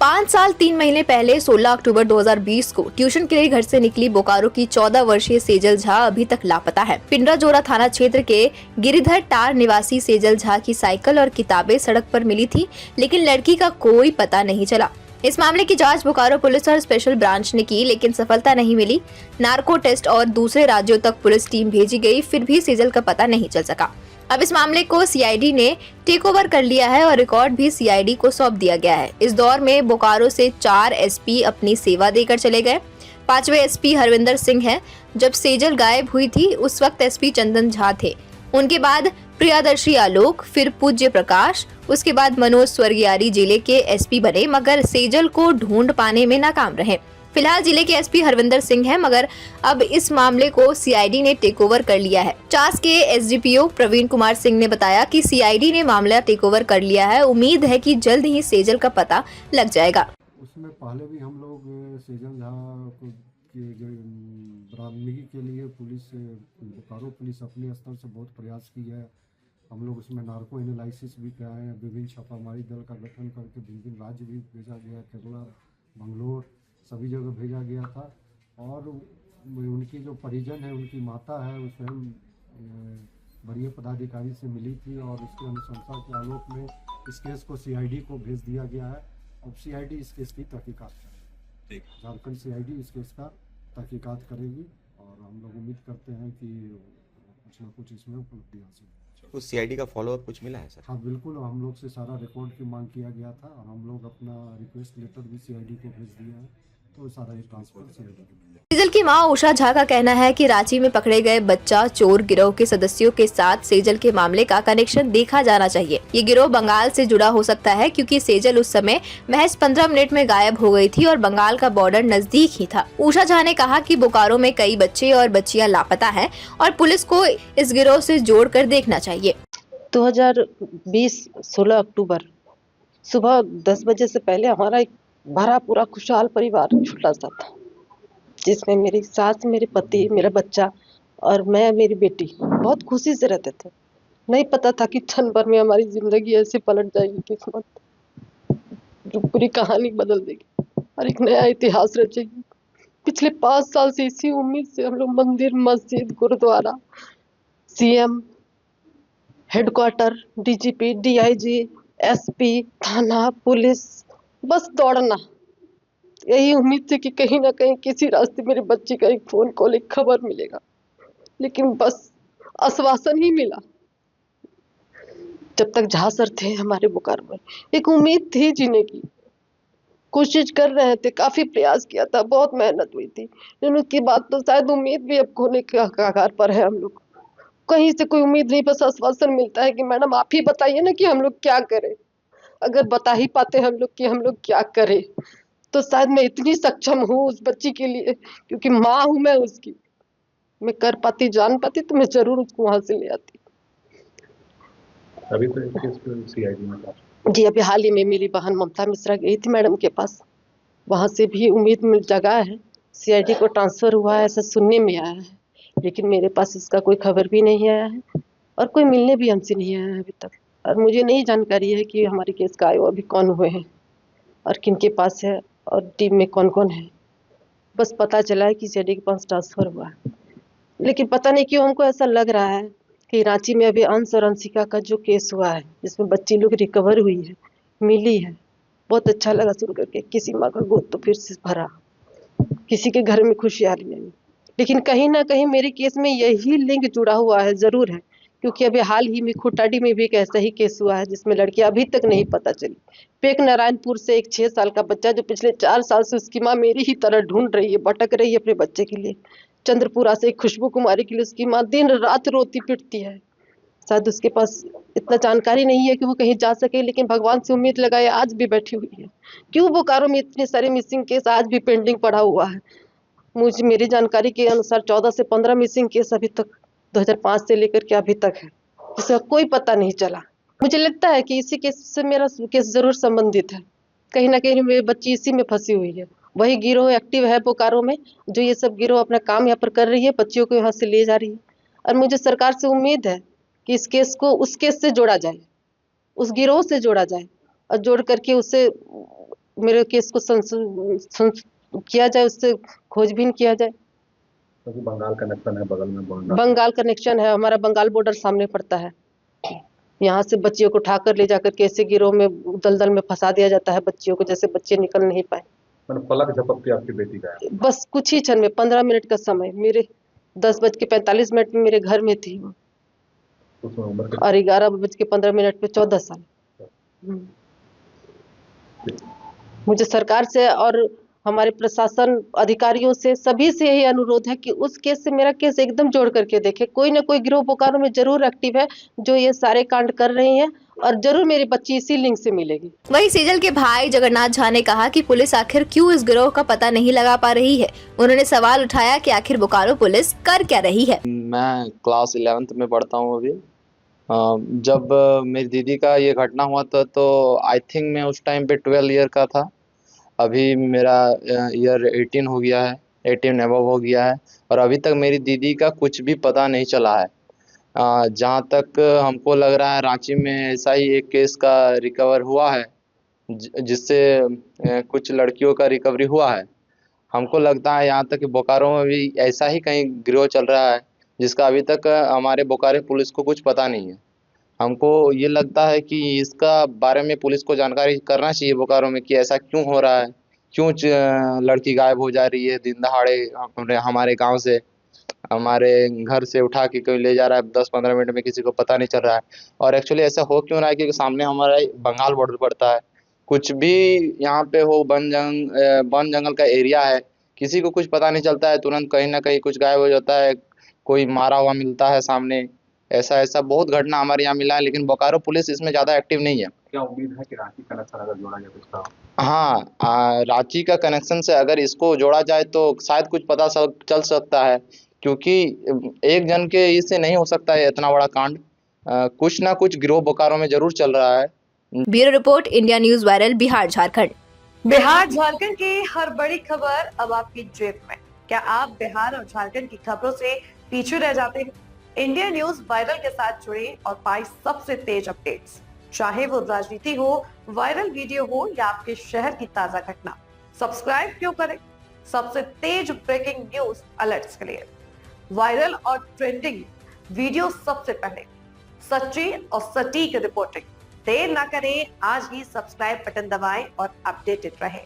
5 साल 3 महीने पहले 16 अक्टूबर 2020 को ट्यूशन के लिए घर से निकली बोकारो की 14 वर्षीय सेजल झा अभी तक लापता है। पिंडराजोरा थाना क्षेत्र के गिरिधर टार निवासी सेजल झा की साइकिल और किताबें सड़क पर मिली थी, लेकिन लड़की का कोई पता नहीं चला। इस मामले की जांच बोकारो पुलिस और स्पेशल ब्रांच ने की, लेकिन सफलता नहीं मिली। नार्को टेस्ट और दूसरे राज्यों तक पुलिस टीम भेजी गई, फिर भी सेजल का पता नहीं चल सका। अब इस मामले को सीआईडी ने टेक ओवर कर लिया है और रिकॉर्ड भी सीआईडी को सौंप दिया गया है। इस दौर में बोकारो से 4 एसपी अपनी सेवा देकर चले गए। 5वें एसपी हरविंदर सिंह हैं। जब सेजल गायब हुई थी उस वक्त एसपी चंदन झा थे। उनके बाद प्रियादर्शी आलोक, फिर पूज्य प्रकाश, उसके बाद मनोज स्वर्गियारी जिले के एसपी बने, मगर सेजल को ढूंढ पाने में नाकाम रहे। फिलहाल जिले के एसपी हरविंदर सिंह हैं, मगर अब इस मामले को सीआईडी ने टेक ओवर कर लिया है। चास के एसडीपीओ प्रवीण कुमार सिंह ने बताया कि सीआईडी ने मामला टेक ओवर कर लिया है। उम्मीद है कि जल्द ही सेजल का पता लग जाएगा। उसमें पहले भी हम लोग सेजल झा को बरामदगी के लिए बोकारो पुलिस अपने स्तर से बहुत प्रयास की है। हम लोग उसमें नार्को एनालिसिस भी कराए हैं, विभिन्न छापामारी दल का गठन करके विभिन्न राज्य भी भेजा गया, केरला, बंगलोर, सभी जगह भेजा गया था। और उनकी जो परिजन है, उनकी माता है, वो स्वयं वरीय पदाधिकारी से मिली थी और उसके अनुशंसा के आलोक में इस केस को सीआईडी को भेज दिया गया है। अब सीआईडी इस केस की तहकीकात करेगी, झारखंड सीआईडी इस केस का तहकीकात करेगी और हम लोग उम्मीद करते हैं कि कुछ ना कुछ इसमें उपलब्धि हासिल। उस सीआईडी का फॉलोअप कुछ मिला है सर? हाँ बिल्कुल, हम लोग से सारा रिकॉर्ड की मांग किया गया था और हम लोग अपना रिक्वेस्ट लेटर भी सीआईडी को भेज दिया है, तो सारा ये ट्रांसफर सीआईडी को मिल जाएगा। सेजल की मां उषा झा का कहना है कि रांची में पकड़े गए बच्चा चोर गिरोह के सदस्यों के साथ सेजल के मामले का कनेक्शन देखा जाना चाहिए। ये गिरोह बंगाल से जुड़ा हो सकता है, क्योंकि सेजल उस समय महज 15 मिनट में गायब हो गई थी और बंगाल का बॉर्डर नजदीक ही था। उषा झा ने कहा कि बोकारो में कई बच्चे और बच्चियां लापता हैं और पुलिस को इस गिरोह से जोड़कर देखना चाहिए। 2020 16 अक्टूबर सुबह 10 बजे से पहले हमारा एक भरा पूरा खुशहाल परिवार छोटा सा था, जिसमें मेरी सास, मेरे पति, मेरा बच्चा और मैं, मेरी बेटी बहुत खुशी से रहते थे। नहीं पता था कि क्षण भर में हमारी जिंदगी ऐसे पलट जाएगी, किस्मत जो पूरी कहानी बदल देगी और एक नया इतिहास रचेगी। पिछले 5 साल से इसी उम्मीद से हम लोग मंदिर, मस्जिद, गुरुद्वारा, CM, headquarter, DGP, DIG, SP, थाना, पुलिस, बस दौड़ना, यही उम्मीद थी कि कहीं ना कहीं किसी रास्ते मेरे बच्चे का एक फोन कॉल, एक खबर मिलेगा, लेकिन बस आश्वासन ही मिला। जब तक झा सर थे हमारे बोकारो में, एक उम्मीद थी जीने की, कोशिश कर रहे थे, काफी प्रयास किया था, बहुत मेहनत हुई थी, लेकिन उसके बाद तो शायद उम्मीद भी अब खोने के कगार पर है। हम लोग कहीं से कोई उम्मीद नहीं, बस आश्वासन मिलता है कि मैडम आप ही बताइए ना कि हम लोग क्या करें। अगर बता ही पाते हम लोग कि हम लोग क्या करें, तो शायद मैं इतनी सक्षम हूँ उस बच्ची के लिए, क्योंकि माँ हूँ मैं उसकी। मैं कर पाती, जान पाती तो मैं जरूर उसको वहां से ले आती। अभी तो केस पे सीआईडी में था जी, अभी हाल ही में मेरी बहन ममता मिश्रा गई थी मैडम के पास, वहां से भी उम्मीद मिल जगा है, सीआईडी को ट्रांसफर हुआ है ऐसा सुनने में आया है, लेकिन मेरे पास इसका कोई खबर भी नहीं आया है और कोई मिलने भी हमसे नहीं आया है अभी तक। और मुझे नहीं जानकारी है कि हमारे केस का आयो अभी कौन हुए हैं और किन के पास है और टीम में कौन कौन है। बस पता चला है कि सीआईडी के पास ट्रांसफर हुआ है, लेकिन पता नहीं क्यों हमको ऐसा लग रहा है कि रांची में अभी अंश और अंशिका का जो केस हुआ है, जिसमें बच्ची लोग रिकवर हुई है, मिली है, बहुत अच्छा लगा सुन करके। किसी माँ का गोद तो फिर से भरा, किसी के घर में खुशहाली आई, लेकिन कहीं ना कहीं मेरे केस में यही लिंक जुड़ा हुआ है, जरूर है, क्योंकि अभी हाल ही में खुट्टाडी में भी एक ऐसा ही केस हुआ है जिसमें लड़की अभी तक नहीं पता चली। पेक नारायणपुर से एक 6 साल का बच्चा, जो पिछले 4 साल से उसकी माँ मेरी ही तरह ढूंढ रही है, भटक रही है अपने बच्चे के लिए। चंद्रपुरा से एक खुशबू कुमारी के लिए उसकी माँ दिन रात रोती पिटती है। शायद उसके पास इतना जानकारी नहीं है कि वो कहीं जा सके, लेकिन भगवान से उम्मीद लगाए आज भी बैठी हुई है। क्यों बोकारो में इतने सारे मिसिंग केस आज भी पेंडिंग पड़ा हुआ है? मेरी जानकारी के अनुसार 14 से 15 मिसिंग केस अभी तक 2005 से लेकर के अभी तक है, जिसका कोई पता नहीं चला। मुझे लगता है कि इसी केस से मेरा केस जरूर संबंधित है, कहीं ना कहीं मेरी बच्ची इसी में फंसी हुई है। वही गिरोह एक्टिव है बोकारो में, जो ये सब गिरोह अपना काम यहाँ पर कर रही है, बच्चियों को यहाँ से ले जा रही है। और मुझे सरकार से उम्मीद है कि इस केस को उस केस से जोड़ा जाए, उस गिरोह से जोड़ा जाए और जोड़ करके उससे मेरे केस को किया जाए, उससे खोजबीन किया जाए। क्योंकि बंगाल कनेक्शन है, बगल में बॉर्डर। बंगाल कनेक्शन है, हमारा बंगाल बॉर्डर सामने पड़ता है। यहाँ से बच्चियों को उठाकर ले जाकर कैसे गिरोह में दलदल में फंसा दिया जाता है बच्चियों को, जैसे बच्चे निकल नहीं पाए। मैंने पलक झपकती आपकी बेटी का है। बस कुछ ही क्षण में 15 मिनट का समय, मेरे 10:45 में मेरे घर में थी उसमें उम्र के और 11:15 पे 14 साल। मुझे सरकार से और हमारे प्रशासन अधिकारियों से सभी से यही अनुरोध है कि उस केस से मेरा केस एकदम जोड़ करके देखे। कोई ना कोई गिरोह बोकारो में जरूर एक्टिव है जो ये सारे कांड कर रही हैं और जरूर मेरी बच्ची इसी लिंक से मिलेगी। वहीं सेजल के भाई जगन्नाथ झा ने कहा कि पुलिस आखिर क्यों इस गिरोह का पता नहीं लगा पा रही है। उन्होंने सवाल उठाया कि आखिर बोकारो पुलिस कर क्या रही है। मैं क्लास 11th में पढ़ता हूँ अभी। जब मेरी दीदी का ये घटना हुआ था तो आई थिंक मैं उस टाइम पे 12 ईयर का था। अभी मेरा ईयर 18 हो गया है, 18 एबव हो गया है और अभी तक मेरी दीदी का कुछ भी पता नहीं चला है। जहाँ तक हमको लग रहा है रांची में ऐसा ही एक केस का रिकवर हुआ है जिससे कुछ लड़कियों का रिकवरी हुआ है। हमको लगता है यहाँ तक कि बोकारो में भी ऐसा ही कहीं गिरोह चल रहा है जिसका अभी तक हमारे बोकारो पुलिस को कुछ पता नहीं है। हमको ये लगता है कि इसका बारे में पुलिस को जानकारी करना चाहिए बोकारो में कि ऐसा क्यों हो रहा है, क्यों लड़की गायब हो जा रही है दिन दहाड़े हमारे गांव से, हमारे घर से उठा के कोई ले जा रहा है 10-15 मिनट में, किसी को पता नहीं चल रहा है। और एक्चुअली ऐसा हो क्यों रहा है क्योंकि सामने हमारा बंगाल बॉर्डर पड़ता है। कुछ भी यहाँ पे हो वन जंगल का एरिया है, किसी को कुछ पता नहीं चलता है, तुरंत कहीं ना कहीं कुछ गायब हो जाता है, कोई मारा हुआ मिलता है सामने। ऐसा बहुत घटना हमारे यहाँ मिला है, लेकिन बोकारो पुलिस इसमें ज़्यादा एक्टिव नहीं है। क्या उम्मीद है कि रांची कनेक्शन अगर जोड़ा जाए तो इसका? हाँ, रांची का कनेक्शन से अगर इसको जोड़ा जाए तो शायद कुछ पता चल सकता है, क्योंकि एक जन के इससे नहीं हो सकता है इतना बड़ा कांड। कुछ ना कुछ गिरोह बोकारो में जरूर चल रहा है। Bureau report, India news viral, Bihar Jharkhand. Bihar Jharkhand की हर बड़ी खबर अब आपकी जेब में। क्या आप बिहार और झारखंड की खबरों से पीछे रह जाते हैं? इंडिया न्यूज वायरल के साथ जुड़े और पाए सबसे तेज अपडेट्स, चाहे वो राजनीति हो, वायरल वीडियो हो या आपके शहर की ताजा घटना। सब्सक्राइब क्यों करें? सबसे तेज ब्रेकिंग न्यूज अलर्ट्स के लिए, वायरल और ट्रेंडिंग वीडियो सबसे पहले, सच्ची और सटीक रिपोर्टिंग। देर ना करें, आज ही सब्सक्राइब बटन दबाएं और अपडेटेड रहें।